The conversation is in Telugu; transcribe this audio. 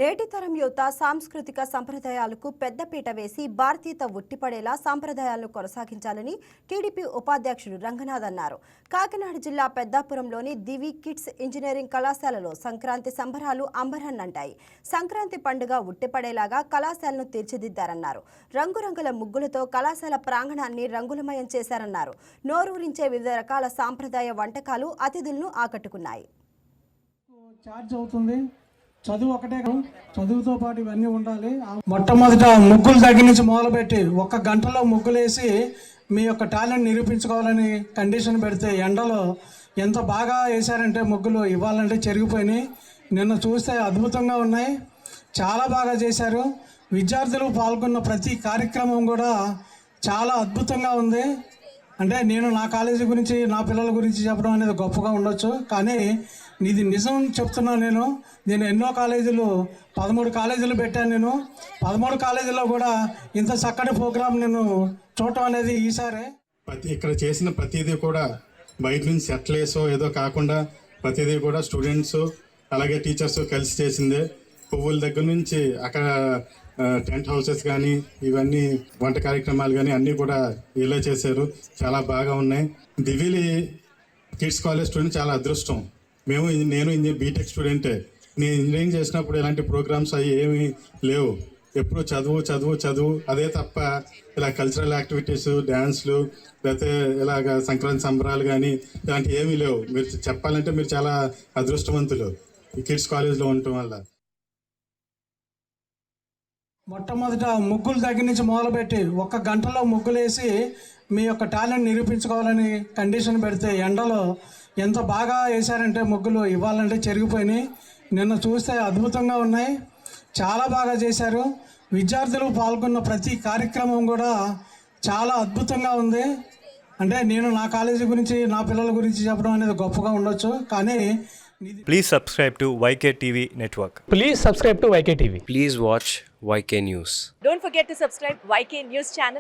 నేటి తరం యువత సాంస్కృతిక సంప్రదాయాలకు పెద్దపీట వేసి భారతీయత ఉట్టిపడేలా సంప్రదాయాలను కొనసాగించాలని టీడీపీ ఉపాధ్యక్షుడు రంగనాథ్ అన్నారు. కాకినాడ జిల్లా పెద్దాపురంలోని దివి కిడ్స్ ఇంజనీరింగ్ కళాశాలలో సంక్రాంతి సంబరాలు అంబరాన్నంటాయి. సంక్రాంతి పండుగ ఉట్టిపడేలాగా కళాశాలను తీర్చిదిద్దారన్నారు. రంగురంగుల ముగ్గులతో కళాశాల ప్రాంగణాన్ని రంగులమయం చేశారన్నారు. నోరూరించే వివిధ రకాల సాంప్రదాయ వంటకాలు అతిథులను ఆకట్టుకున్నాయి. చదువు ఒకటే కాదు, చదువుతో పాటు ఇవన్నీ ఉండాలి. మొట్టమొదట ముగ్గులు దగ్గర నుంచి మొదలుపెట్టి 1 గంటలో ముగ్గులేసి మీ యొక్క టాలెంట్ నిరూపించుకోవాలని కండిషన్ పెడితే ఎండలో ఎంత బాగా వేశారంటే ముగ్గులు ఇవ్వాలంటే చెరిగిపోయినాయి. నిన్న చూస్తే అద్భుతంగా ఉన్నాయి, చాలా బాగా చేశారు. విద్యార్థులు పాల్గొన్న ప్రతి కార్యక్రమం కూడా చాలా అద్భుతంగా ఉంది. అంటే నేను నా కాలేజీ గురించి నా పిల్లల గురించి చెప్పడం అనేది గొప్పగా ఉండొచ్చు, కానీ ఇది నిజం చెప్తున్నాను. నేను ఎన్నో కాలేజీలు 13 కాలేజీలు పెట్టాను. నేను 13 కాలేజీల్లో కూడా ఇంత చక్కటి ప్రోగ్రాం నేను చూడటం అనేది ఈసారే. ఇక్కడ చేసిన ప్రతిదీ కూడా బయట నుంచి సెటిల్ వేసో ఏదో కాకుండా ప్రతిదీ కూడా స్టూడెంట్స్ అలాగే టీచర్స్ కలిసి చేసిందే. పువ్వుల దగ్గర నుంచి అక్కడ టెంట్ హౌసెస్ కానీ ఇవన్నీ వంట కార్యక్రమాలు కానీ అన్నీ కూడా ఇలా చేశారు, చాలా బాగా ఉన్నాయి. దివిలి కిడ్స్ కాలేజ్ స్టూడెంట్ చాలా అదృష్టం. నేను బీటెక్ స్టూడెంటే. నేను ఇంజనీరింగ్ చేసినప్పుడు ఇలాంటి ప్రోగ్రామ్స్ అవి ఏమీ లేవు. ఎప్పుడు చదువు అదే తప్ప ఇలా కల్చరల్ యాక్టివిటీస్, డ్యాన్స్లు, లేకపోతే ఇలాగ సంక్రాంతి సంబరాలు కానీ ఇలాంటివి ఏమీ లేవు. మీరు చెప్పాలంటే మీరు చాలా అదృష్టవంతులు ఈ కిడ్స్ కాలేజ్లో ఉండటం వల్ల. మొట్టమొదట ముగ్గులు దగ్గర నుంచి మొదలుపెట్టి 1 గంటలో ముగ్గులేసి మీ యొక్క టాలెంట్ నిరూపించుకోవాలని కండిషన్ పెడితే ఎండలో ఎంత బాగా వేశారంటే ముగ్గులు ఇవ్వాలంటే చెరిగిపోయినాయి. నిన్న చూస్తే అద్భుతంగా ఉన్నాయి, చాలా బాగా చేశారు. విద్యార్థులు పాల్గొన్న ప్రతి కార్యక్రమం కూడా చాలా అద్భుతంగా ఉంది. అంటే నేను నా కాలేజీ గురించి నా పిల్లల గురించి చెప్పడం అనేది గొప్పగా ఉండొచ్చు, కానీ Please subscribe to YK TV Network. Please subscribe to YK TV. Please watch YK News. Don't forget to subscribe YK News channel.